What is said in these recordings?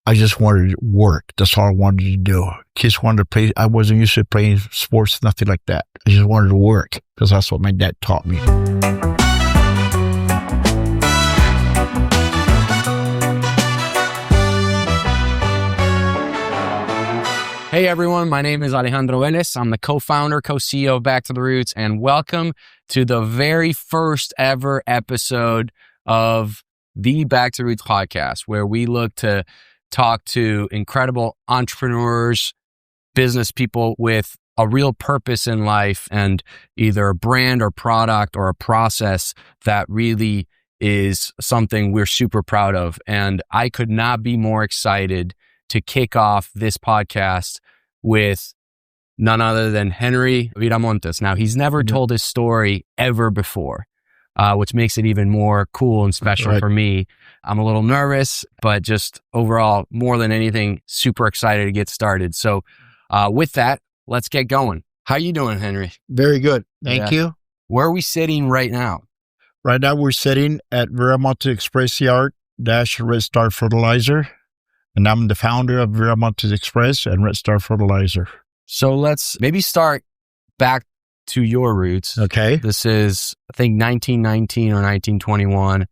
I just wanted to work. That's all I wanted to do. Kids wanted to play. I wasn't used to playing sports, nothing like that. I just wanted to work because that's what my dad taught me. Hey everyone, my name is Alejandro Vélez. I'm the co-founder, co-CEO of Back to the Roots, and welcome to the very first ever episode of the Back to the Roots podcast, where we look to talk to incredible entrepreneurs, business people with a real purpose in life and either a brand or product or a process that really is something we're super proud of. And I could not be more excited to kick off this podcast with none other than Henry Viramontes. Now, he's never told his story ever before, which makes it even more cool and special for me. I'm a little nervous, but just overall, more than anything, super excited to get started. So with that, let's get going. How you doing, Henry? Very good. Thank you. Where are we sitting right now? Right now, we're sitting at Viramontes Express Yard - Star Fertilizer. And I'm the founder of Viramontes Express and Red Star Fertilizer. So let's maybe start back to your roots. Okay. This is, I think, 1919 or 1921.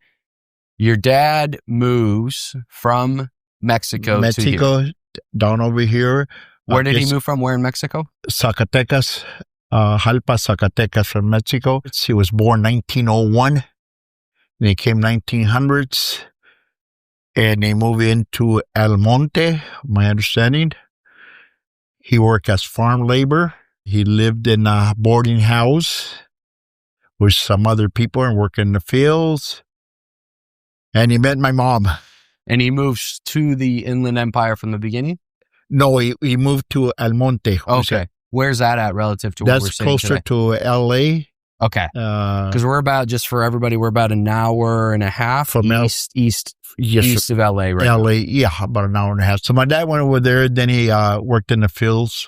Your dad moves from Mexico to here. Down over here. Where did he move from? Where in Mexico? Zacatecas, Jalpa, Zacatecas from Mexico. He was born 1901. And he came 1900s. And they moved into El Monte, my understanding. He worked as farm labor. He lived in a boarding house with some other people and worked in the fields. And he met my mom. And he moves to the Inland Empire from the beginning? No, he moved to El Monte. Okay. Where's that at relative to where we're sitting That's closer to L.A. Okay. Because we're about, just for everybody, we're about an hour and a half from east of LA, right? LA, yeah, about an hour and a half. So my dad went over there, then he worked in the fields.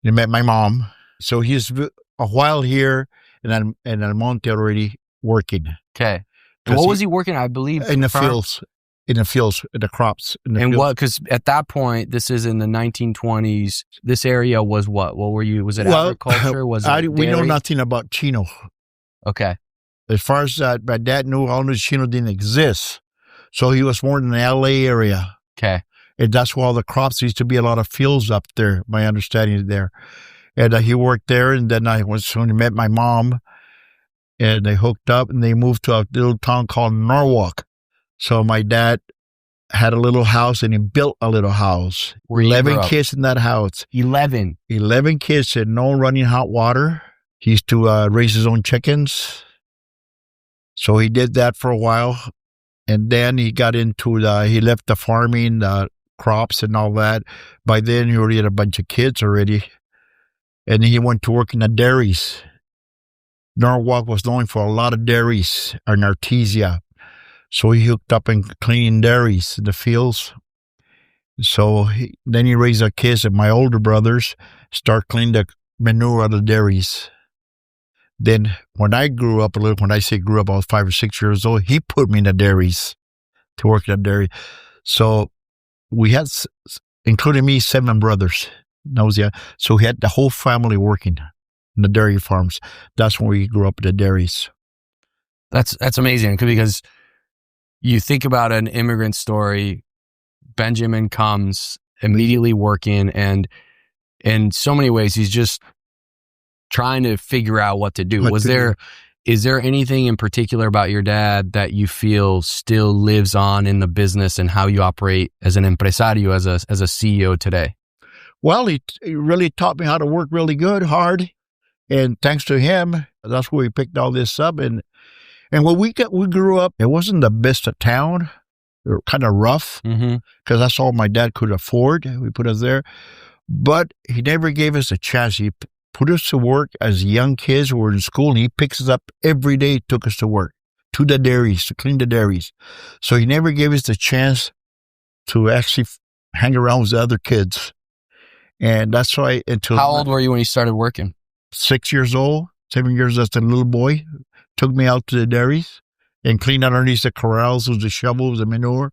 He met my mom. So he's a while here in El Monte already working. Okay. And what was he working, I believe? In the fields. In the crops. Because at that point, this is in the 1920s, this area was what? What were you, was it agriculture? We know nothing about Chino. Okay. As far as my dad knew, all the Chino didn't exist. So he was more in the LA area. Okay. And that's where all the crops, used to be a lot of fields up there, my understanding is there. And he worked there, and then I met my mom, and they hooked up, and they moved to a little town called Norwalk. So my dad had a little house, and he built a little house. 11 kids in that house. 11 kids and no running hot water. He used to raise his own chickens. So he did that for a while. And then he got into he left the farming, the crops and all that. By then, he already had a bunch of kids already. And he went to work in the dairies. Norwalk was known for a lot of dairies and artesia. So he hooked up and cleaning dairies in the fields. So then he raised our kids, and my older brothers start cleaning the manure out of the dairies. Then when I grew up a little, when I say grew up, I was 5 or 6 years old, he put me in the dairies to work in the dairy. So we had, including me, 7 brothers. So we had the whole family working in the dairy farms. That's when we grew up in the dairies. That's amazing, because you think about an immigrant story. Benjamin comes immediately working, and in so many ways, he's just trying to figure out what to do. Is there anything in particular about your dad that you feel still lives on in the business and how you operate as an empresario, as a CEO today? Well, he really taught me how to work really good, hard. And thanks to him, that's where we picked all this up. And when we grew up, it wasn't the best of town. They were kind of rough, because that's all my dad could afford. We put us there. But he never gave us a chance. He put us to work as young kids. We were in school, and he picks us up every day, took us to work, to the dairies, to clean the dairies. So he never gave us the chance to actually hang around with the other kids. And that's why How old were you when you started working? 6 years old, 7 years as a little boy. Took me out to the dairies and cleaned underneath the corrals with the shovels, the manure.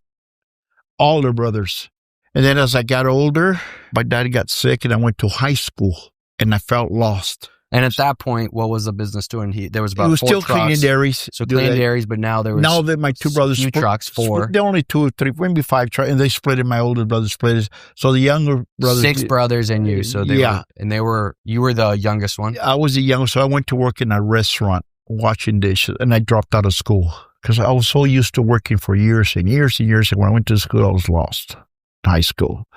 All their brothers. And then as I got older, my dad got sick and I went to high school and I felt lost. And at that point, what was the business doing? There was about 4 still trucks. cleaning dairies. So cleaning dairies, but now there was now that my two brothers few trucks, 4. There only 2 or 3, maybe 5 trucks, and they split it. My older brother split it. So the younger brothers, 6 brothers and you. So you were the youngest one. I was the youngest, so I went to work in a restaurant washing dishes, and I dropped out of school because I was so used to working for years and years and years. And when I went to school, I was lost. High school.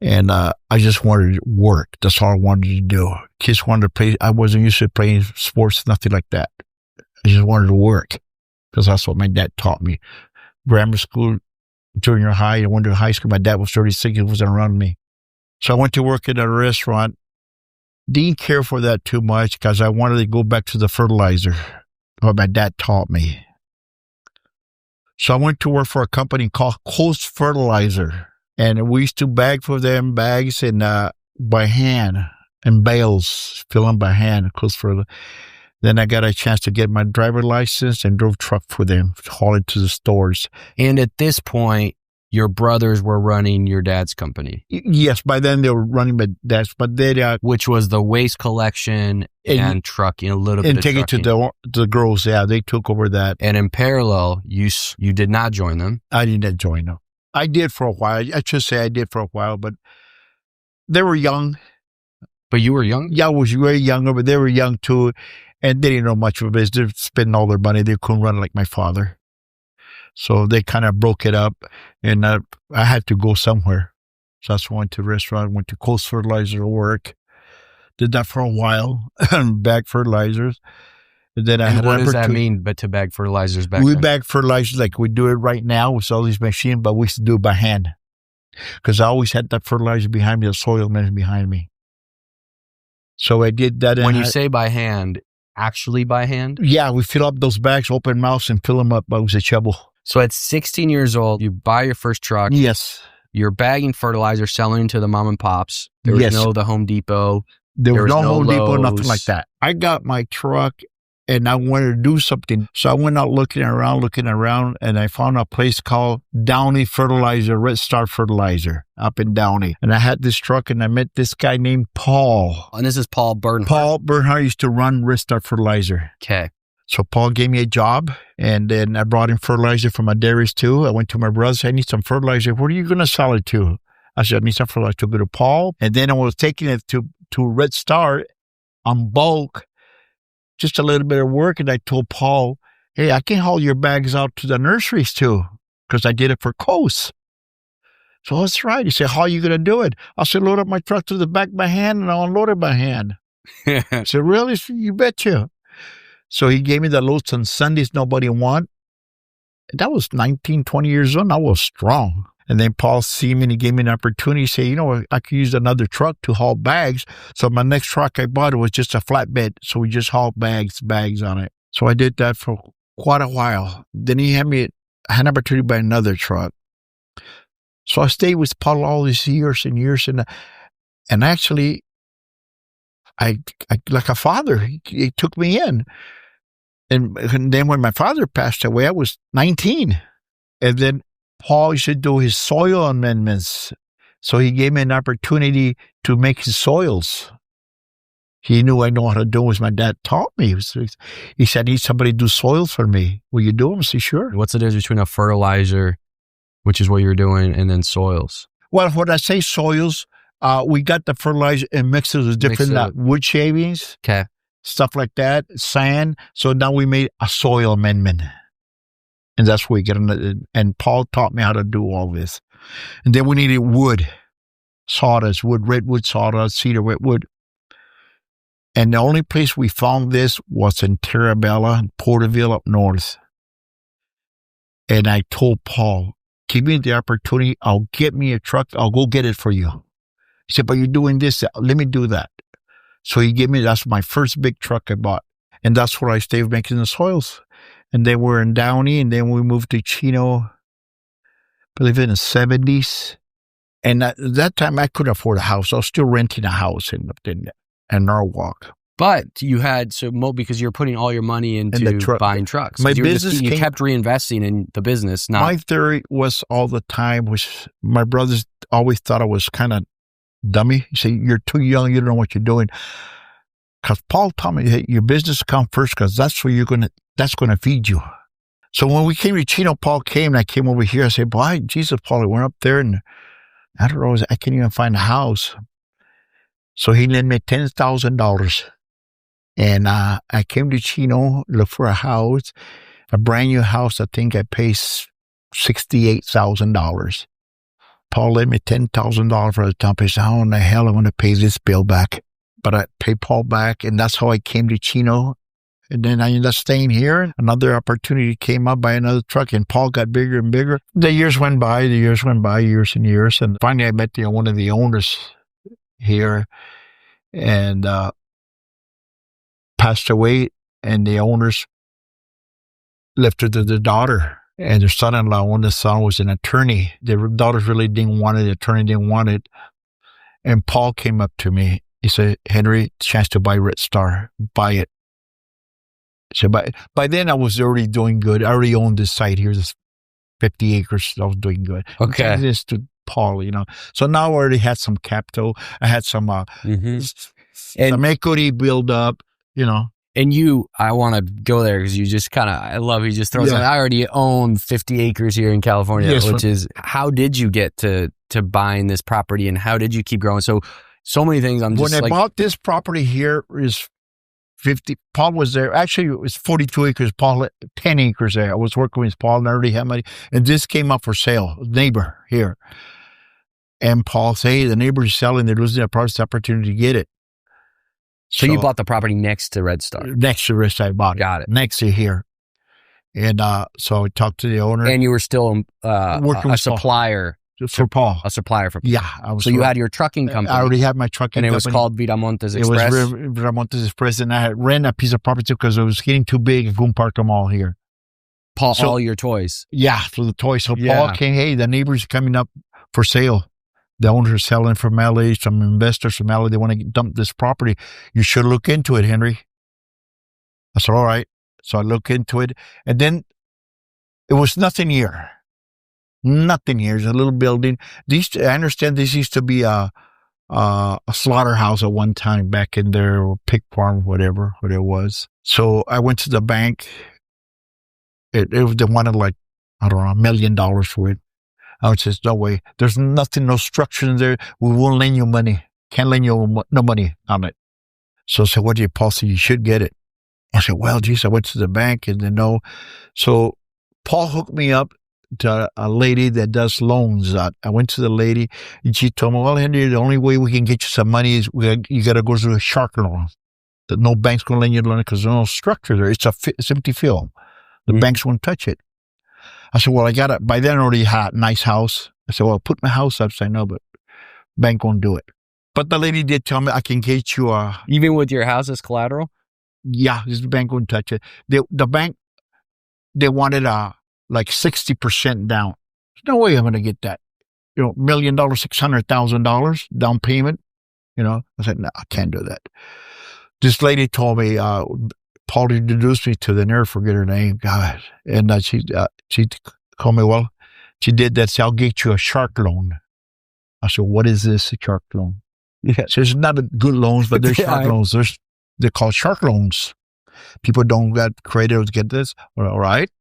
And I just wanted to work. That's all I wanted to do. Kids wanted to play. I wasn't used to playing sports, nothing like that. I just wanted to work because that's what my dad taught me. Grammar school, junior high, I went to high school. My dad was 36. He wasn't around me. So I went to work at a restaurant. Didn't care for that too much because I wanted to go back to the fertilizer, what my dad taught me. So I went to work for a company called Coast Fertilizer. And we used to bag for them bags and by hand and bales, fill them by hand, close for. Then I got a chance to get my driver license and drove truck for them, haul it to the stores. And at this point, your brothers were running your dad's company. Yes, by then they were running my dad's, but they which was the waste collection and trucking, a little bit of trucking. And take it to the girls. Yeah, they took over that. And in parallel, you did not join them. I didn't join them. I did for a while. I should say I did for a while, but they were young. But you were young? Yeah, I was very younger, but they were young too. And they didn't know much of it. They're spending all their money. They couldn't run like my father. So they kind of broke it up, and I had to go somewhere. So that's why I went to the restaurant, went to Coast Fertilizer to work. Did that for a while, bag fertilizers. And then what does that mean, but to bag fertilizers back then? We bag fertilizers like we do it right now with all these machines, but we used to do it by hand. Because I always had that fertilizer behind me, the soil man behind me. So I did that. When you say by hand, actually by hand? Yeah, we fill up those bags, open mouths, and fill them up with a shovel. So at 16 years old, you buy your first truck. Yes. You're bagging fertilizer, selling to the mom and pops. There was no the Home Depot. There was no Home Lowe's. Depot, nothing like that. I got my truck and I wanted to do something. So I went out looking around, and I found a place called Downey Fertilizer, Red Star Fertilizer up in Downey. And I had this truck, and I met this guy named Paul. And this is Paul Bernhardt. Paul Bernhardt used to run Red Star Fertilizer. Okay. So Paul gave me a job, and then I brought in fertilizer from my dairies too. I went to my brother, said, I need some fertilizer. What are you going to sell it to? I said, I need some fertilizer. To go to Paul. And then I was taking it to Red Star on bulk, just a little bit of work. And I told Paul, hey, I can haul your bags out to the nurseries too, because I did it for Coast. So that's right. He said, how are you going to do it? I said, load up my truck to the back by hand, and I'll unload it by hand. I said, really? You betcha. So he gave me the loads on Sundays nobody want. That was 19, 20 years old. I was strong. And then Paul see me and he gave me an opportunity. He said, I could use another truck to haul bags. So my next truck I bought was just a flatbed. So we just hauled bags on it. So I did that for quite a while. Then he had an opportunity to buy another truck. So I stayed with Paul all these years and years. And actually, I like a father, he took me in. And then when my father passed away, I was 19. And then Paul used to do his soil amendments. So he gave me an opportunity to make his soils. He knew I know how to do it, as my dad taught me. He said, I need somebody to do soils for me. Will you do them? I said, sure. What's the difference between a fertilizer, which is what you're doing, and then soils? Well, when I say soils, we got the fertilizer and mixed it with different wood shavings, stuff like that, sand. So now we made a soil amendment. And that's where we get it. And Paul taught me how to do all this. And then we needed wood, sawdust, redwood sawdust, cedar redwood. And the only place we found this was in Terabella, Porterville up north. And I told Paul, give me the opportunity. I'll get me a truck. I'll go get it for you. He said, but you're doing this. Let me do that. So he gave me, that's my first big truck I bought. And that's where I stayed making the soils. And they were in Downey, and then we moved to Chino, I believe in the 70s. And at that time, I couldn't afford a house. I was still renting a house in Norwalk. But you had because you're putting all your money into buying trucks. My business you kept reinvesting in the business. My theory was all the time was my brothers always thought I was kind of dummy. You say you're too young, you don't know what you're doing. Because Paul told me, hey, your business come first, because that's where that's gonna feed you. So when we came to Chino, Paul came and I came over here. I said, boy, Jesus, Paul, I went up there and I don't know, I can't even find a house. So he lent me $10,000. And I came to Chino, looked for a house, a brand new house. I think I paid $68,000. Paul lent me $10,000 for the top. I said, how in the hell am I going to pay this bill back? But I paid Paul back, and that's how I came to Chino. And then I ended up staying here. Another opportunity came up by another truck, and Paul got bigger and bigger. The years went by, years and years. And finally I met one of the owners here, and passed away, and the owners left it to the daughter and their son-in-law. When the son was an attorney, the daughters really didn't want it, the attorney didn't want it. And Paul came up to me. He said, Henry, chance to buy Red Star, buy it. So by then I was already doing good. I already owned this site here, this 50 acres. I was doing good. Okay. This to Paul, So now I already had some capital. I had some some equity build up. And I want to go there because you just I love you just throw something. I already own 50 acres here in California, which is, how did you get to buying this property and how did you keep growing? So many things. When I bought this property here is 50, Paul was there. Actually, it was 42 acres. Paul had 10 acres there. I was working with Paul and I already had money. And this came up for sale, neighbor here. And Paul said, hey, the neighbor's selling. They're losing their price opportunity to get it. So you bought the property next to Red Star? Next to Red Star, I bought it. Got it. Next to here. And so I talked to the owner. And you were still working a supplier. For Paul. A supplier for Paul. Yeah. So you had your trucking company. I already had my trucking company. And it was called Viramontes Express? It was Viramontes Express. And I had rent a piece of property because it was getting too big. I couldn't park them all here. Paul, all your toys? Yeah, for the toys. So Paul came, hey, the neighbor's coming up for sale. The owners are selling from LA, some investors from LA. They want to dump this property. You should look into it, Henry. I said, all right. So I look into it. And then it was nothing here. Nothing here. It's a little building. I understand this used to be a slaughterhouse at one time back in there, or pig farm, whatever it was. So I went to the bank. They wanted like, I don't know, $1 million for it. I said, no way. There's nothing, no structure in there. We won't lend you money. Can't lend you no money on it. So I said, what do you, Paul? Said, you should get it. I said, well, geez, I went to the bank and they know. So Paul hooked me up to a lady that does loans. I went to the lady and she told me, well, Henry, the only way we can get you some money is you got to go through a shark loan. That no bank's going to lend you the loan because there's no structure there. It's empty field. The banks won't touch it. I said, well, I got it. By then I already had a nice house. I said, well, put my house up. I said, no, but bank won't do it. But the lady did tell me I can get you a... Even with your house as collateral? Yeah, this bank wouldn't touch it. The bank, they wanted like 60% down. There's no way I'm going to get that. $1 million, $600,000 down payment. I said, no, I can't do that. This lady told me, Paul introduced me to the nurse, forget her name, God. And she told me, well, she did that. So I'll get you a shark loan. I said, what is this, a shark loan? Yeah. So it's not a good loans, but there's shark loans. They're called shark loans. People don't get credit to get this. All right.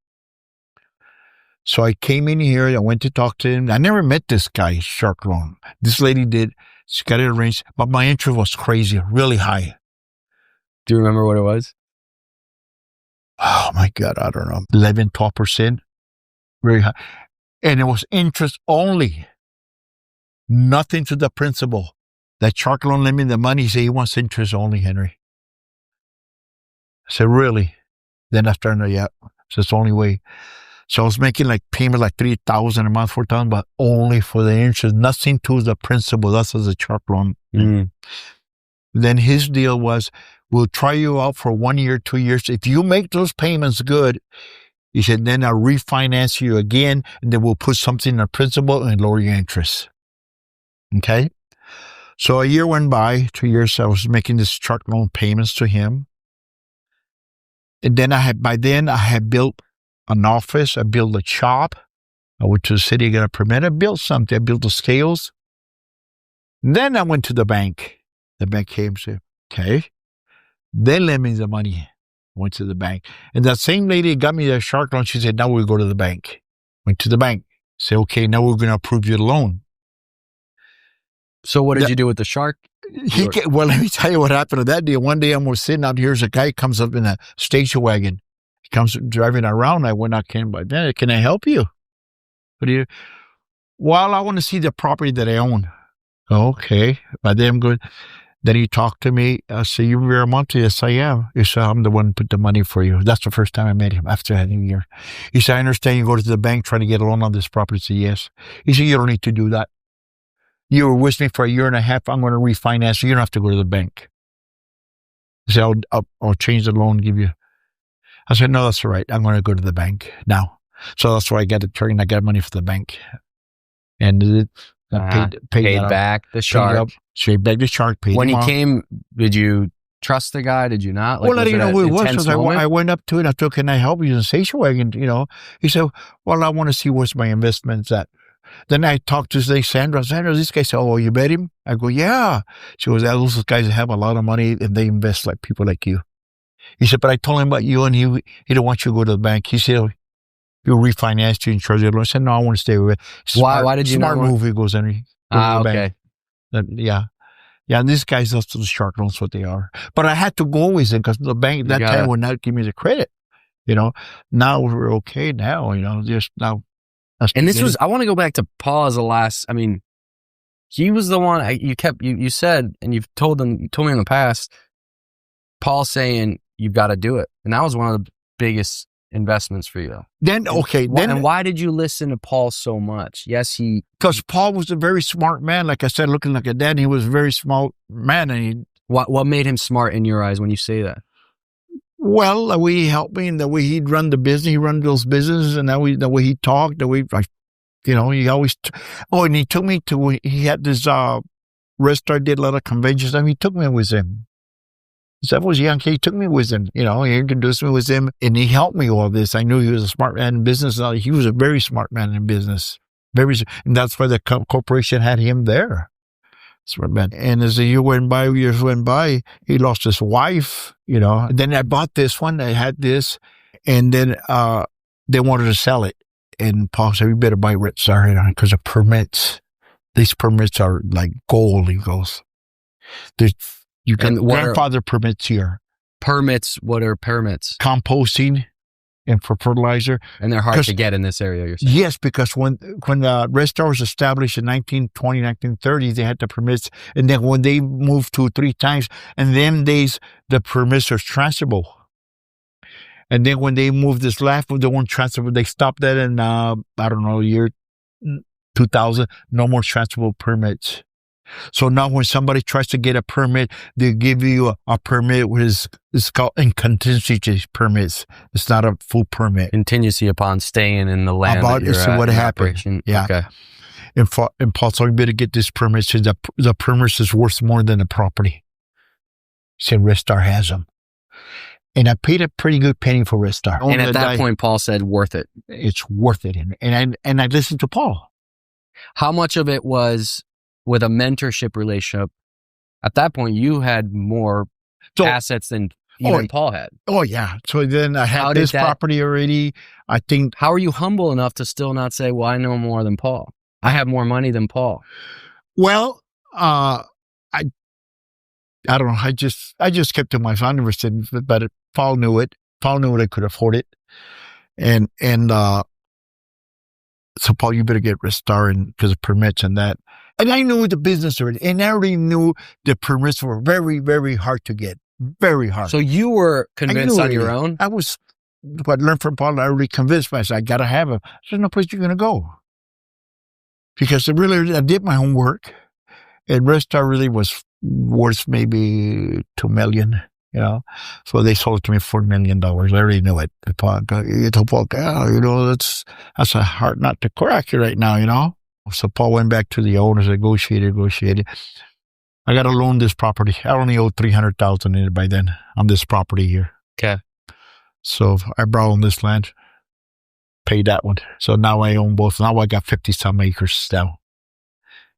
So I came in here. I went to talk to him. I never met this guy, shark loan. This lady did. She got it arranged, but my interest was crazy, really high. Do you remember what it was? Oh my God, I don't know, 11, 12%, very high. And it was interest only, nothing to the principal. That shark loan lent me the money. He said he wants interest only, Henry. I said, really? Then after I know, yeah, so it's the only way. So I was making like payment like $3,000 a month, $4,000, but only for the interest, nothing to the principal. That's as a shark loan. Then his deal was, we'll try you out for 1 year, 2 years. If you make those payments good, he said, then I'll refinance you again, and then we'll put something in the principal and lower your interest. Okay? So a year went by, 2 years, I was making this truck loan payments to him. And then by then I had built an office. I built a shop. I went to the city, got a permit. I built something. I built the scales. Then I went to the bank. The bank came and said, okay. They lent me the money. Went to the bank. And that same lady got me the shark loan. She said, now we go to the bank. Went to the bank. Say, okay, now we're going to approve your loan. So what did you do with the shark? Well, let me tell you what happened to that day. One day I'm sitting out here. There's a guy comes up in a station wagon. He comes driving around. I went out, came by there. Can I help you? What do you? Well, I want to see the property that I own. Okay. By then I'm good. Then he talked to me. I said, you Viramontes? Yes, I am. He said, I'm the one who put the money for you. That's the first time I met him after that year. He said, I understand you go to the bank trying to get a loan on this property. I said, yes. He said, you don't need to do that. You were with me for a year and a half. I'm going to refinance. You don't have to go to the bank. He said, I'll change the loan and give you. I said, no, that's all right. I'm going to go to the bank now. So that's why I got it turned. I got money for the bank. And paid back the shark. Paid back the shark. When he came, did you trust the guy? Did you not? Well, I didn't know who it was. Because I went up to it. I said, can I help you in station wagon? He said, well, I want to see where's my investments at. Then I talked to Sandra. This guy said, oh, you bet him? I go, yeah. She goes, those guys have a lot of money and they invest like people like you. He said, but I told him about you and he don't want you to go to the bank. He said, he'll refinance you and charge you. I said, no, I want to stay with it. Why did you smart not move? He goes, Henry. Okay. Yeah. Yeah, and these guys, that's the shark loans, what they are. But I had to go with it because the bank that time would not give me the credit. Now we're okay now, just now. And this was, I want to go back to Paul as the last, he was the one you said, and you told me in the past, Paul saying, you've got to do it. And that was one of the biggest investments for you. And why did you listen to Paul so much? Yes, because Paul was a very smart man. Like I said, looking like a dad, he was a very smart man. And what made him smart in your eyes when you say that? Well, the way he helped me and the way he'd run the business, he run those businesses, and the way he talked, the way, he always, and he took me to, he had this, restaurant, did a lot of conventions, and he took me with him. So I was young, he took me with him, he introduced me with him, and he helped me all this. I knew he was a smart man in business. He was a very smart man in business. And that's why the corporation had him there. And as the years went by, he lost his wife, And then I bought this one. I had this, and then they wanted to sell it. And Paul said, "You better buy Red Star because the permits. These permits are like gold." He goes, "You got grandfather permits here. Permits? What are permits? Composting." And for fertilizer. And they're hard to get in this area, you're saying? Yes, because when Red Star was established in 1920, 1930, they had the permits. And then when they moved 2 or 3 times, and them days, the permits are transferable. And then when they moved this last one, they weren't transferable. They stopped that in, year 2000. No more transferable permits. So now when somebody tries to get a permit, they give you a permit which is called contingency permits. It's not a full permit. Contingency upon staying in the land. About this is what happened. Yeah. Okay. And Paul said, you better get this permit. Said the permit is worth more than the property. He said, Red Star has them. And I paid a pretty good penny for Red Star. And at that point, Paul said, worth it. It's worth it. And I listened to Paul. How much of it was with a mentorship relationship? At that point, you had more assets than even Paul had. Oh, yeah. So then I had this property already. I think. How are you humble enough to still not say, well, I know more than Paul? I have more money than Paul. Well, I don't know. I just kept to myself. I never said, but Paul knew it. Paul knew I could afford it. And so Paul, you better get Red Star because of permits and that. And I knew the business already. And I already knew the permits were very, very hard to get. Very hard. So you were convinced on your own? I was, what I learned from Paul, I already convinced myself, I got to have them. There's no place you're going to go. Because I did my homework. And Red Star really was worth maybe $2 million, So they sold it to me for $4 million. I already knew it. Paul, that's a hard nut to crack right now, So Paul went back to the owners, negotiated. I got to loan this property. I only owe $300,000 in it by then on this property here. Okay. So I borrowed this land, paid that one. So now I own both. Now I got 50 some acres now.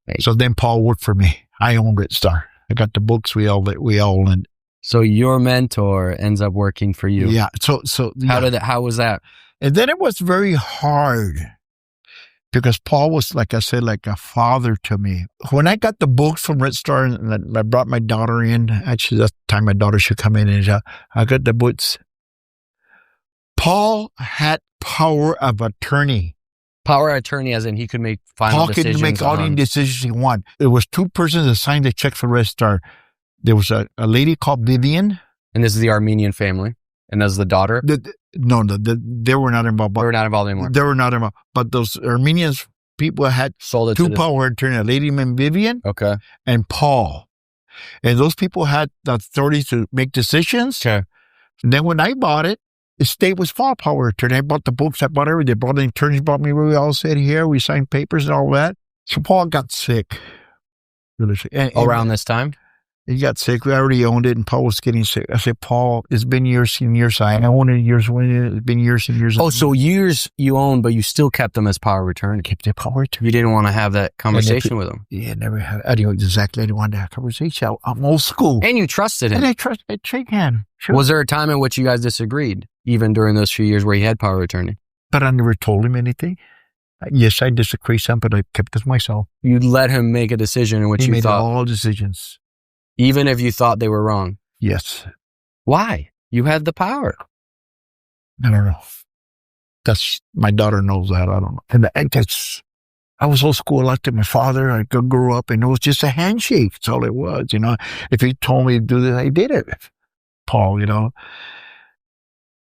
Right. So then Paul worked for me. I owned it, Star. I got the books. We all owned. So your mentor ends up working for you. Yeah. So How was that? And then it was very hard because Paul was, like I said, like a father to me. When I got the books from Red Star and I brought my daughter in, actually that's the time my daughter should come in, and I got the books. Paul had power of attorney. Power of attorney as in he could make final decisions. Paul could make all the decisions he wanted. There was two persons that signed the check for Red Star. There was a lady called Vivian. And this is the Armenian family. And that's the daughter? No, they were not involved. They were not involved anymore. They were not involved. But those Armenians people had sold it two power attorney, a lady named Vivian and Paul. And those people had the authority to make decisions. Okay. And then when I bought it, the state was for power attorney. I bought the books, I bought everything. They brought the attorneys, brought me where we all sat here. We signed papers and all that. So Paul got sick. Really sick. And around this time? He got sick. We already owned it, and Paul was getting sick. I said, Paul, it's been years and years. I owned it years. It's been years and years. Oh, so years you owned, but you still kept them as power of attorney. Kept the power attorney. You didn't want to have that conversation with them. Yeah, never had. I didn't exactly. I didn't want that conversation. I'm old school. And you trusted him. And I shake hand. Sure. Was there a time in which you guys disagreed, even during those few years where he had power of attorney? But I never told him anything. Yes, I disagreed some, but I kept it to myself. You let him make a decision in which he you made thought all decisions. Even if you thought they were wrong? Yes. Why? You had the power. I don't know. That's, my daughter knows that. I don't know. And that's, I was old school like my father. I grew up and it was just a handshake. That's all it was, you know. If he told me to do this, I did it. Paul, you know.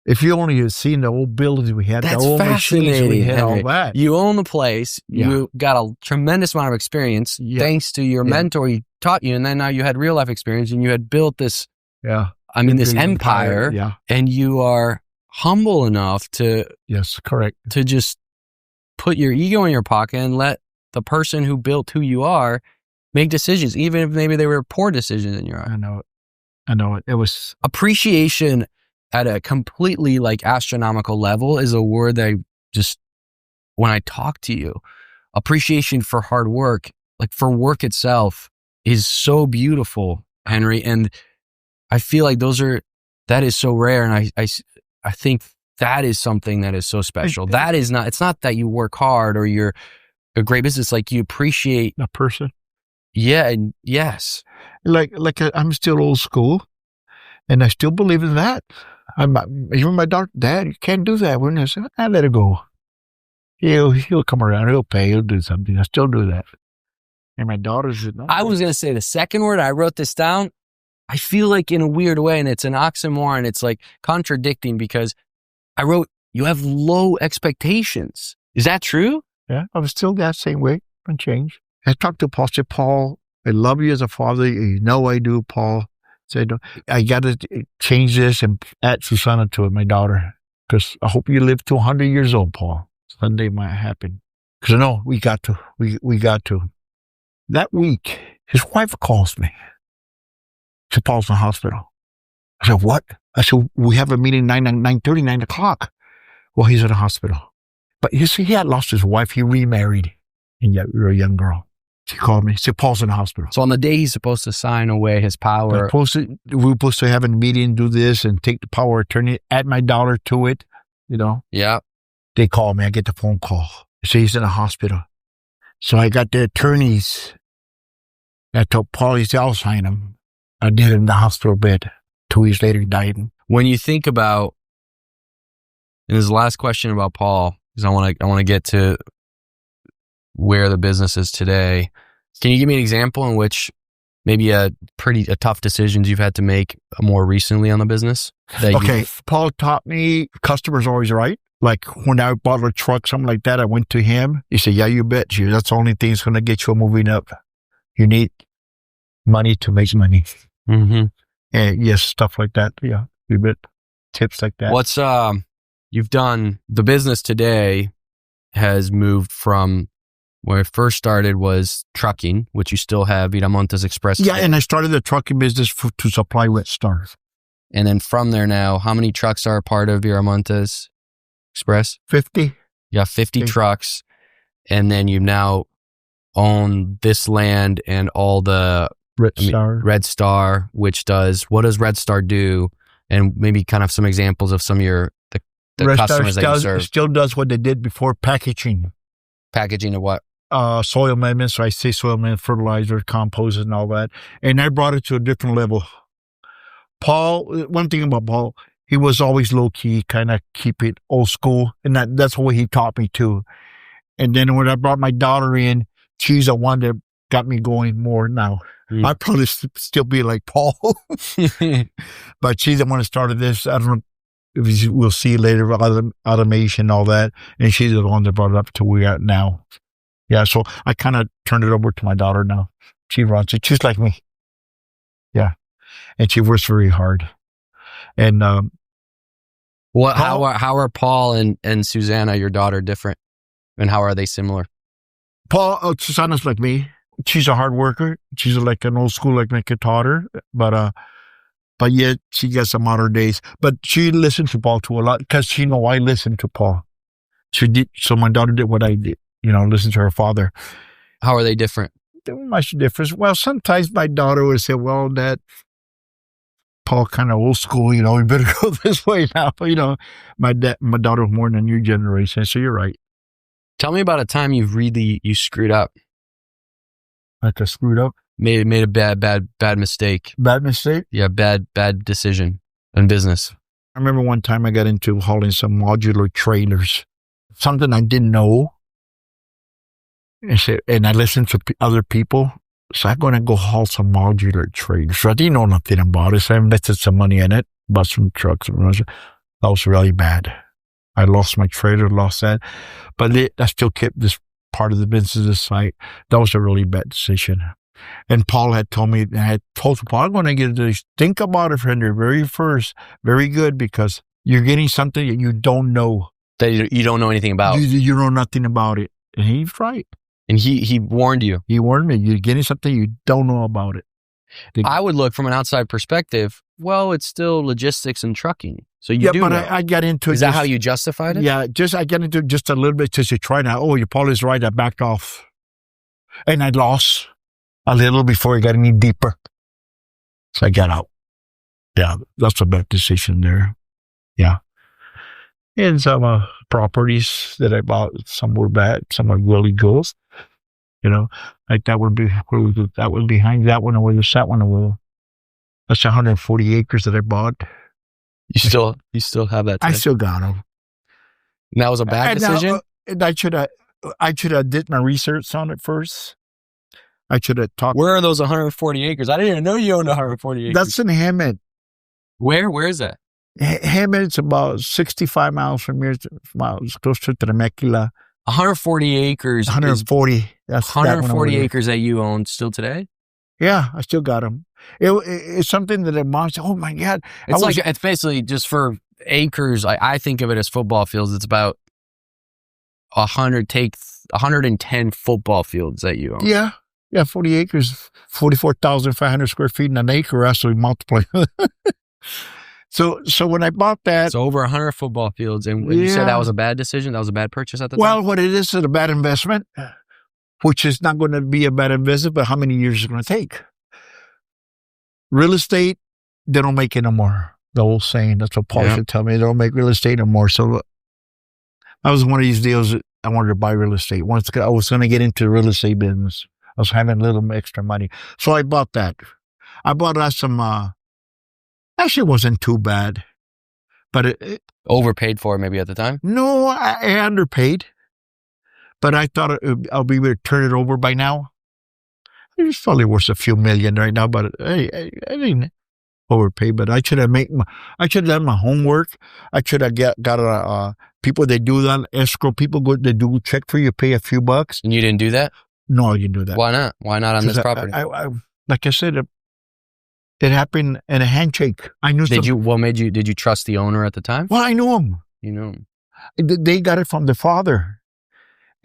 If you only had seen the old buildings we had, that's the old machines we had, Henry. all that. You own the place. Yeah. You got a tremendous amount of experience thanks to your mentor. He taught you, and then now you had real life experience, and you had built this. Yeah, I mean, this empire. Yeah, and you are humble enough to. Yes, correct. To just put your ego in your pocket and let the person who built who you are make decisions, even if maybe they were poor decisions in your eyes. I know it. I know it. It was appreciation. At a completely like astronomical level is a word that I just, when I talk to you, appreciation for hard work, like for work itself is so beautiful, Henry. And I feel like that is so rare. And I think that is something that is so special. That is not, it's not that you work hard or you're a great business, like you appreciate a person. Yeah. And yes. Like I'm still old school and I still believe in that. Even my daughter, Dad, you can't do that. When I said, I let it go. He'll come around. He'll pay. He'll do something. I still do that. And my daughter's. I was going to say the second word, I wrote this down. I feel like in a weird way, and it's an oxymoron. It's like contradicting because I wrote, you have low expectations. Is that true? Yeah, I was still that same way. Don't change. I talked to Paul. I said, Paul, I love you as a father. You know I do, Paul. Said, I got to change this and add Susana to it, my daughter, because I hope you live to 100 years old, Paul. Someday might happen. Because I know we got to. We got to. That week, his wife calls me. She said, Paul's in the hospital. I said, what? I said, we have a meeting 9:30, 9 o'clock. Well, he's in the hospital. But you see, he had lost his wife. He remarried. And yet we were a young girl. She called me. She said, Paul's in the hospital. So on the day he's supposed to sign away his power. We were supposed to have a meeting, do this, and take the power of attorney, add my daughter to it, you know. Yeah. They call me. I get the phone call. They say he's in the hospital. So I got the attorneys. I told Paul, he said, I'll sign him. I did it in the hospital bed. 2 weeks later, he died. When you think about, and this is the last question about Paul, because I want to get to where the business is today. Can you give me an example in which maybe a tough decisions you've had to make more recently on the business? Paul taught me customer's always right. Like when I bought a truck, something like that, I went to him. He said, yeah, you bet you. That's the only thing that's going to get you moving up. You need money to make money. Mm-hmm. And yes, stuff like that. Yeah, you bet. Tips like that. You've done, the business today has moved from where it first started was trucking, which you still have, Viramontes Express. Yeah, and I started the trucking business to supply wet Star. And then from there now, how many trucks are a part of Viramontes Express? 50. You have 50 trucks, and then you now own this land and all the Red Star, which does, what does Red Star do? And maybe kind of some examples of some of the customers that you serve. Still does what they did before, packaging. Packaging of what? Soil amendments. So I say soil amendment, fertilizer, compost, and all that. And I brought it to a different level. Paul, one thing about Paul, he was always low key, kind of keep it old school, and that's what he taught me too. And then when I brought my daughter in, she's the one that got me going more now. I'd probably still be like Paul, but she's the one that started this. I don't know if we'll see later, automation, all that. And she's the one that brought it up to where we're at now. Yeah, so I kind of turned it over to my daughter now. She runs it. She's like me. Yeah. And she works very hard. And how are Paul and Susanna, your daughter, different? And how are they similar? Susanna's like me. She's a hard worker. She's like an old school, like my kid taught her. But yet she gets some modern days. But she listens to Paul too a lot because she know I listened to Paul. She did. So my daughter did what I did. Listen to her father. How are they different? There was much difference. Well, sometimes my daughter would say, "Well, Dad, Paul kind of old school. We better go this way now." My daughter was more than your generation. So you're right. Tell me about a time you screwed up. Like I screwed up? Made a bad mistake. Bad mistake? Yeah, bad decision in business. I remember one time I got into hauling some modular trailers. Something I didn't know. And I listened to other people. So I'm going to go haul some modular trailers. So I didn't know nothing about it. So I invested some money in it. Bought some trucks. That was really bad. I lost my trailer, lost that. But I still kept this part of the business aside. That was a really bad decision. And Paul had told me, and I had told Paul, I'm going to get this. Think about it, friend, very first. Very good, because you're getting something that you don't know. That you don't know anything about. You know nothing about it. And he's right. And he warned you. He warned me. You're getting something you don't know about it. I would look from an outside perspective. Well, it's still logistics and trucking. So you do know. I got into it. Is that how you justified it? Yeah, I got into it just a little bit just to try now. Oh, your Paul is right. I backed off. And I lost a little before it got any deeper. So I got out. Yeah, that's a bad decision there. Yeah. And some properties that I bought, some were bad, some are really good. Like that would be behind that one, or was that one? That's 140 acres that I bought. You still have that today? I still got them. And that was a bad decision? I should have did my research on it first. I should have talked. Where are those 140 acres? I didn't even know you owned 140 acres. That's in Hammond. Where is that? Hammond, it's about 65 miles from here. It's close to Temecula. 140 acres. 140. That's 140 acres that you own still today? Yeah, I still got them. It's something that mom said, oh my God. It's basically just for acres. I think of it as football fields. It's about 110 football fields that you own. Yeah. Yeah, 40 acres, 44,500 square feet in an acre, actually multiply. So when I bought that. So over 100 football fields. And when you said that was a bad decision, that was a bad purchase at the time? Well, what it is a bad investment, which is not going to be a bad investment, but how many years is it going to take? Real estate, they don't make it no more. The old saying, that's what Paul should tell me. They don't make real estate no more. So that was one of these deals that I wanted to buy real estate. Once I was going to get into the real estate business. I was having a little extra money. So I bought that. I bought some, actually it wasn't too bad, but it overpaid for it maybe at the time? No, I underpaid, but I thought I'll be able to turn it over by now. It's probably worth a few million right now, but I didn't overpay, but I should have done my homework. I should have got people that do that, escrow people they do check for you, pay a few bucks. And you didn't do that? No, you didn't do that. Why not? Why not on this property? I like I said, it happened in a handshake. I knew. Did you trust the owner at the time? Well, I knew him. You knew him. They got it from the father.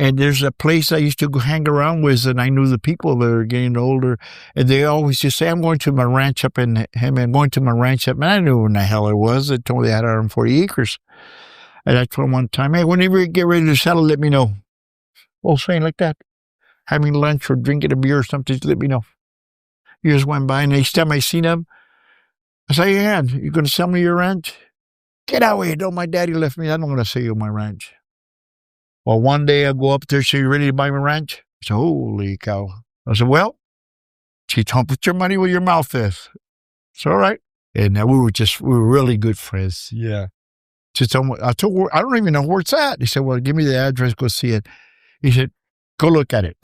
And there's a place I used to go hang around with, and I knew the people that are getting older, and they always just say, I'm going to my ranch up in him, and going to my ranch up. And I knew when the hell it was. They told me they had 140 acres. And I told them one time, hey, whenever you get ready to settle, let me know. Oh, saying like that. Having lunch or drinking a beer or something, just let me know. Years went by, and each time I seen them, I say, yeah, you going to sell me your ranch? Get out of here. Don't, my daddy left me. I don't want to sell you my ranch. Well, one day I go up there, so you ready to buy my ranch? I said, holy cow. I said, well, she told me, put your money where your mouth is. It's all right. And we were really good friends. Yeah. She told me, I don't even know where it's at. He said, well, give me the address, go see it. He said, go look at it.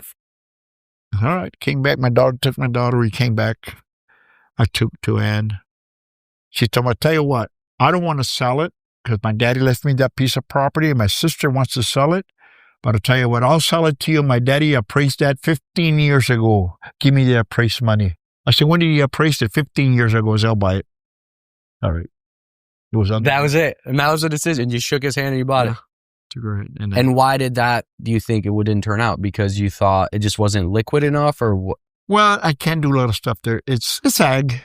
All right. Came back. Took my daughter. We came back. I took to Ann. She told me, I tell you what, I don't want to sell it because my daddy left me that piece of property and my sister wants to sell it. But I'll tell you what, I'll sell it to you. My daddy appraised that 15 years ago. Give me the appraised money. I said, when did he appraise it? 15 years ago. I'll buy it. All right. It was that was it. And that was the decision. You shook his hand and you bought it. Great. And why did that, do you think it didn't turn out? Because you thought it just wasn't liquid enough, or what? Well, I can't do a lot of stuff there. It's ag.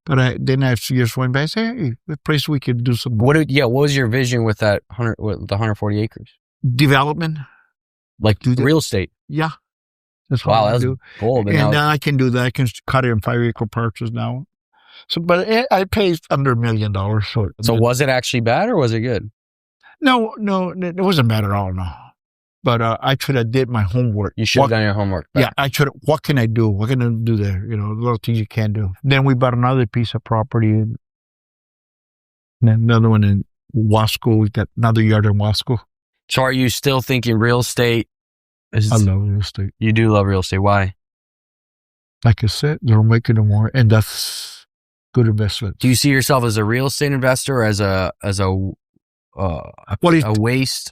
But then after years went by, I said, hey, the place we could do some. What was your vision with the 140 acres? Development. Like real estate? Yeah. That's wow, what I that's do. bold. And now I can do that. I can cut it in 5-acre parcels now. So, but I paid under $1 million. So was it actually bad or was it good? No, it wasn't bad at all, no. But I should have did my homework. You should have done your homework. Yeah, I should have. What can I do? What can I do there? You know, little things you can't do. Then we bought another piece of property and another one in Wasco. We got another yard in Wasco. So are you still thinking real estate? I love real estate. You do love real estate. Why? Like I said, they're making more, and that's good investment. Do you see yourself as a real estate investor or as a waste?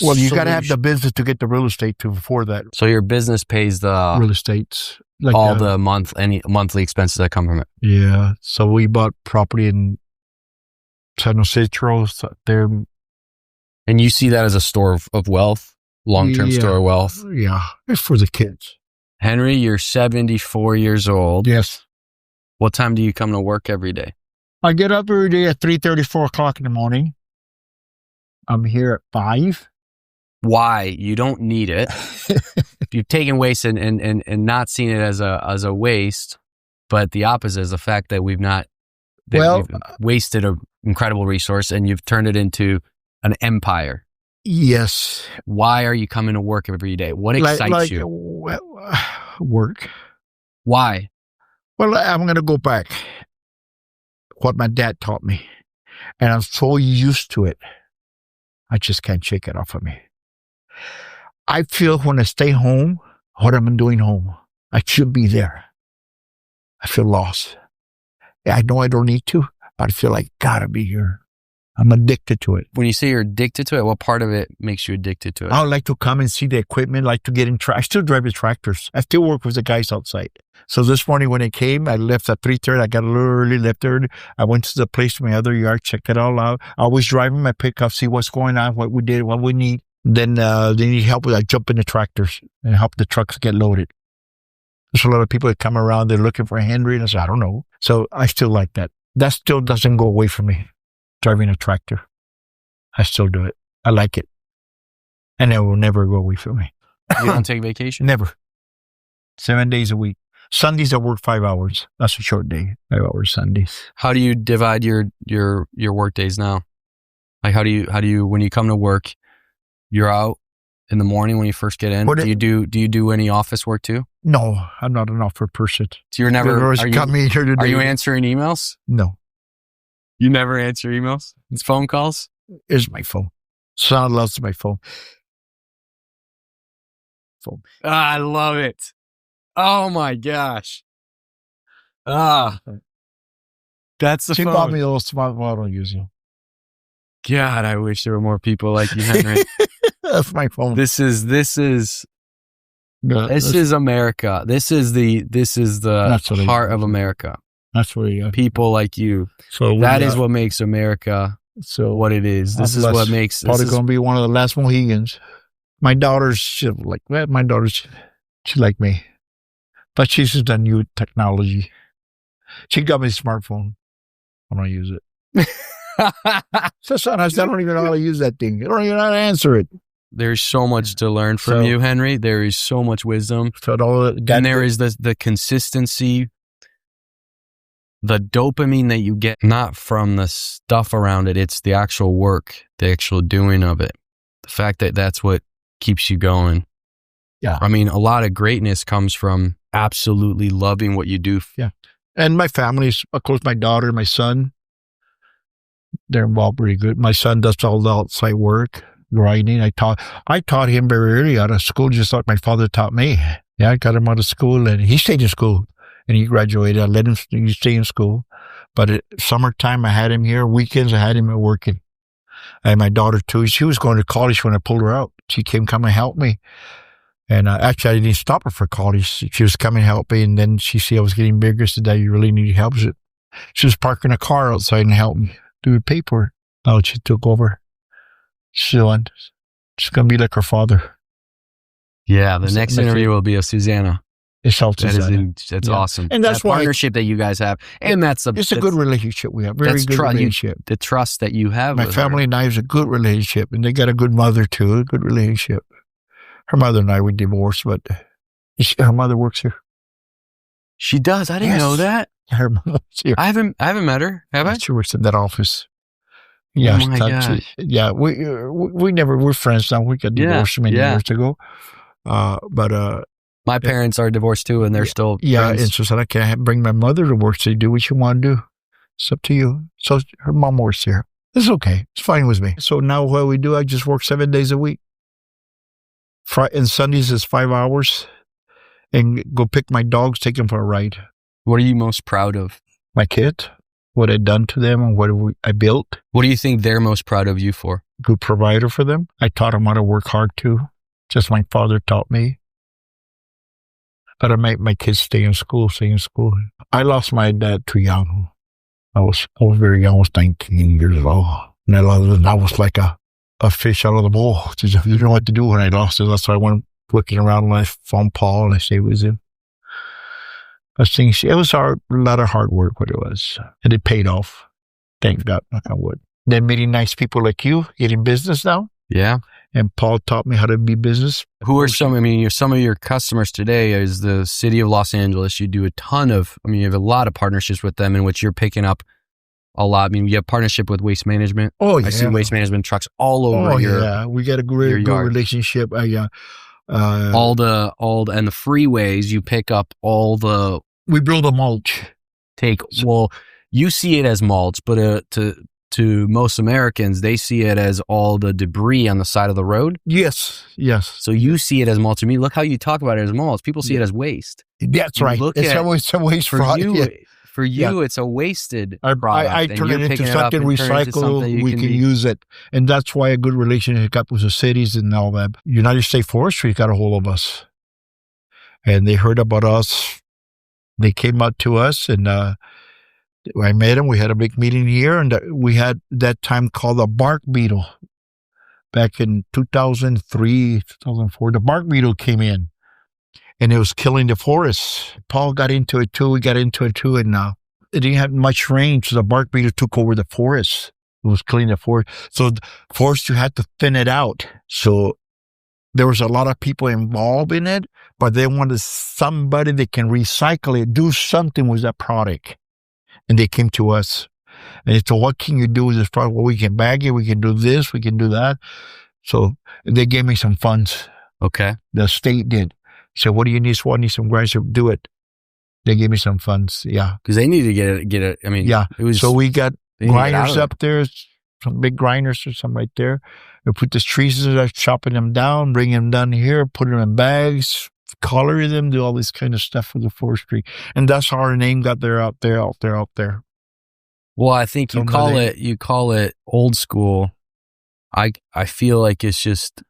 Well, you got to have the business to get the real estate to afford that. So your business pays the real estate, like all the monthly expenses that come from it. Yeah. So we bought property in San Jose there. And you see that as a store of wealth, long-term store of wealth. Yeah, it's for the kids. Henry, you're 74 years old. Yes. What time do you come to work every day? I get up every day at 3:30, 4 o'clock in the morning. I'm here at 5. Why? You don't need it. You've taken waste and not seen it as a waste, but the opposite is the fact that we've wasted an incredible resource and you've turned it into an empire. Yes. Why are you coming to work every day? What excites you? Work. Why? Well, I'm going to go back. What my dad taught me. And I'm so used to it. I just can't shake it off of me. I feel when I stay home, what am I doing home? I should be there. I feel lost. I know I don't need to, but I feel like gotta be here. I'm addicted to it. When you say you're addicted to it, what part of it makes you addicted to it? I would like to come and see the equipment, like to get in I still drive the tractors. I still work with the guys outside. So this morning when I came, I left at 3:30. I got a little early, left early. I went to the place in my other yard, checked it all out. I was driving my pickup, see what's going on, what we did, what we need. Then they need help with I jump in the tractors and help the trucks get loaded. There's a lot of people that come around, they're looking for Henry, and I said, I don't know. So I still like that. That still doesn't go away from me, driving a tractor. I still do it. I like it. And it will never go away from me. You don't take vacation? Never. 7 days a week. Sundays I work 5 hours. That's a short day. 5 hours Sundays. How do you divide your work days now? Like how do you when you come to work, you're out in the morning when you first get in? Do you do any office work too? No, I'm not an office person. So you're never are you answering emails? No. You never answer emails? It's phone calls? It's my phone. Son loves my phone. I love it. Oh my gosh. That's the she phone. She bought me a little smart phone. I don't use it. God, I wish there were more people like you, Henry. That's my phone. This is America. This is the heart of America. That's what you got. People like you. So that is what makes America what it is. This is what makes... Probably going to be one of the last Mohegans. My daughter's she like me, but she's just a new technology. She got me a smartphone. I don't use it. So sometimes I don't even know how to use that thing. I don't even know how to answer it. There's so much to learn from you, Henry. There is so much wisdom. And there is the consistency, the dopamine that you get, not from the stuff around it. It's the actual work, the actual doing of it. The fact that that's what keeps you going. Yeah. I mean, a lot of greatness comes from absolutely loving what you do. Yeah. And my family's, of course, my daughter, my son, they're involved pretty good. My son does all the outside work, grinding. I taught him very early out of school, just like my father taught me. Yeah, I got him out of school, and he stayed in school, and he graduated. I let him stay in school. But at summertime, I had him here. Weekends, I had him working. And my daughter, too, she was going to college when I pulled her out. She come and help me. And actually, I didn't stop her for college. She was coming to help me, and then she see I was getting bigger. Said, "Dad, you really need help." She was parking a car outside and helped me do the paperwork. Oh, she took over. She's going to be like her father. Yeah, the next interview will be of Susanna. It's Susanna. That's awesome. And that's that partnership that you guys have. And it's a good relationship we have. Very good relationship. The trust that you have. My family and I have a good relationship, and they got a good mother too. A good relationship. Her mother and I were divorced, but her mother works here. She does. I didn't know that. Her mother's here. I haven't met her. Have I? She works in that office. Yeah. Oh my gosh. Yeah. We're friends now. We got divorced many years ago. But my parents are divorced too, and they're still friends. And so I can't bring my mother to work. So do what you want to do. It's up to you. So her mom works here. It's okay. It's fine with me. So now what we do, I just work 7 days a week. Friday and Sundays is 5 hours, and go pick my dogs, take them for a ride. What are you most proud of? My kid, what I done to them, and what I built. What do you think they're most proud of you for? Good provider for them. I taught them how to work hard too, just my father taught me. But I made my kids stay in school. I lost my dad too young. I was very young. I was 19 years old, and I was like a fish out of the bowl. I didn't know what to do when I lost it. That's why I went looking around, and I found Paul, and I stayed with him. I think it was a lot of hard work, what it was. And it paid off. Thank God, knock on wood. Then meeting nice people like you, getting business now. Yeah. And Paul taught me how to be business. Who are some of your customers today is the city of Los Angeles. You do you have a lot of partnerships with them in which you're picking up a lot. I mean, you have partnership with Waste Management. Oh, yeah. I see Waste Management trucks all over yeah. We got a good relationship. All the freeways, you pick up all the... We build a mulch. You see it as mulch, but to most Americans, they see it as all the debris on the side of the road. Yes. So you see it as mulch. I mean, look how you talk about it as mulch. People see it as waste. That's right. It's always a waste for you. For you, it's a wasted product. I turn it into something recyclable. We can use it. And that's why a good relationship got with the cities and all that. United States Forestry got a hold of us. And they heard about us. They came out to us, and I met them. We had a big meeting here, and we had that time called the bark beetle. Back in 2003, 2004, the bark beetle came in. And it was killing the forests. Paul got into it too. We got into it too. And it didn't have much rain, so the bark beetle took over the forest. It was killing the forest. So the forest, you had to thin it out. So there was a lot of people involved in it, but they wanted somebody that can recycle it, do something with that product. And they came to us. And they said, what can you do with this product? Well, we can bag it. We can do this. We can do that. So they gave me some funds. Okay. The state did. So what do you need? So I need some guys to do it. They gave me some funds. Yeah. Because they need to get it. I mean, yeah. So we got grinders up there, some big grinders or something right there. We put the trees, chopping them down, bring them down here, put them in bags, color them, do all this kind of stuff for the forestry. And that's how our name got there, out there. Well, I think you call it old school. I feel like it's just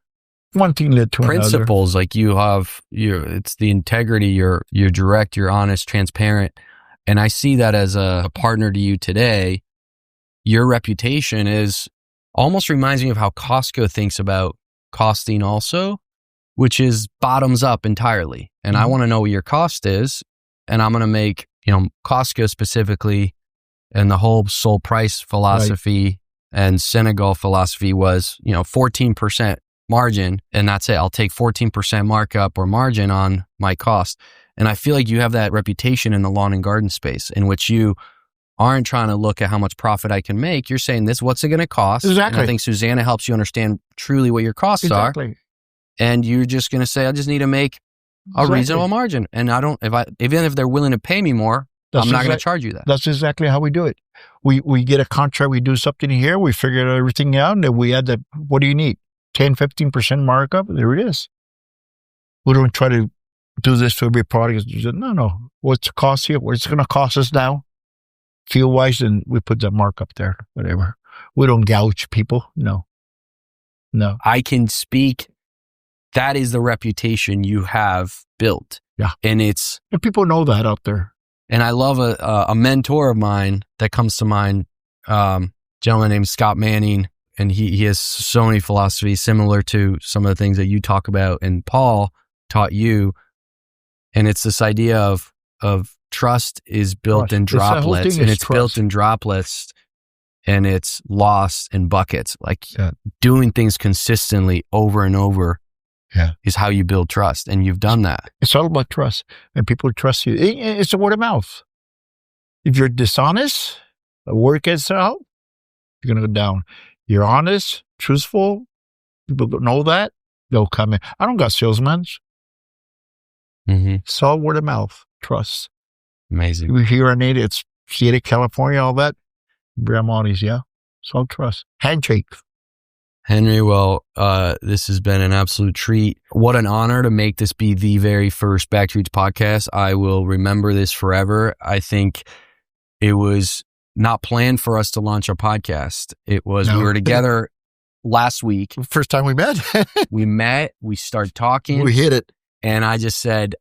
one thing led to principles. Like it's the integrity. You're direct, you're honest, transparent. And I see that as a partner to you today. Your reputation almost reminds me of how Costco thinks about costing also. which is bottoms up entirely. And I want to know what your cost is. And I'm going to make, Costco specifically, and the whole sole price philosophy and Senegal philosophy was, 14% margin. And that's it. I'll take 14% markup or margin on my cost. And I feel like you have that reputation in the lawn and garden space in which you aren't trying to look at how much profit I can make. You're saying what's it going to cost? Exactly. And I think Susanna helps you understand truly what your costs are. And you're just going to say, I just need to make a reasonable margin. And even if they're willing to pay me more, I'm not going to charge you that. That's exactly how we do it. We get a contract, we do something here, we figure everything out, and then we add what do you need? 10, 15% markup? There it is. We don't try to do this to every product. No. What's the cost here? What's it going to cost us now? Fuel-wise, and we put the markup there, whatever. We don't gouge people. No. I can speak. That is the reputation you have built. Yeah. And people know that out there. And I love a mentor of mine that comes to mind, gentleman named Scott Manning. And he has so many philosophies similar to some of the things that you talk about and Paul taught you. And it's this idea of trust is built in droplets, and it's built in droplets, and it's lost in buckets. Like doing things consistently over and over is how you build trust. And you've done that. It's all about trust, and people trust you. It's a word of mouth. If you're dishonest, the word gets out, you're going to go down. You're honest, truthful, people don't know that, they'll come in. I don't got salesmen. It's all word of mouth, trust. Amazing. We hear on it, it's Seattle, California, all that. Viramontes, it's all trust. Handshake. Henry, well, this has been an absolute treat. What an honor to make this be the very first Back to Roots podcast. I will remember this forever. I think it was not planned for us to launch a podcast. It was, we were together last week. First time we met. We started talking. We hit it. And I just said,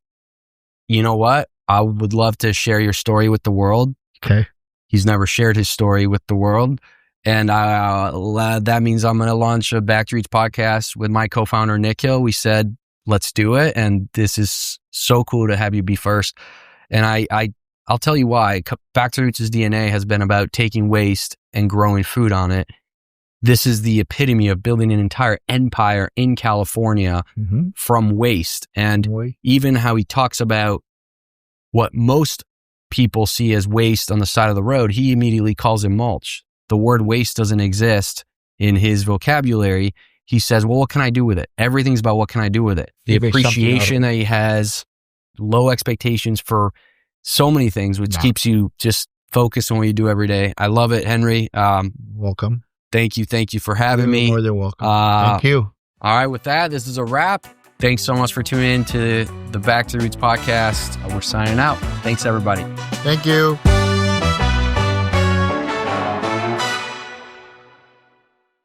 you know what? I would love to share your story with the world. Okay. He's never shared his story with the world. And that means I'm going to launch a Back to Roots podcast with my co-founder, Nick Hill. We said, let's do it. And this is so cool to have you be first. And I'll tell you why. Back to Roots' DNA has been about taking waste and growing food on it. This is the epitome of building an entire empire in California from waste. And even how he talks about what most people see as waste on the side of the road, he immediately calls it mulch. The word waste doesn't exist in his vocabulary. He says, well, what can I do with it? Everything's about what can I do with it? The appreciation that he has, low expectations for so many things, which keeps you just focused on what you do every day. I love it, Henry. Welcome. Thank you for having me. You're more than welcome. Thank you. All right, with that, this is a wrap. Thanks so much for tuning in to the Back to the Roots podcast. We're signing out. Thanks, everybody. Thank you.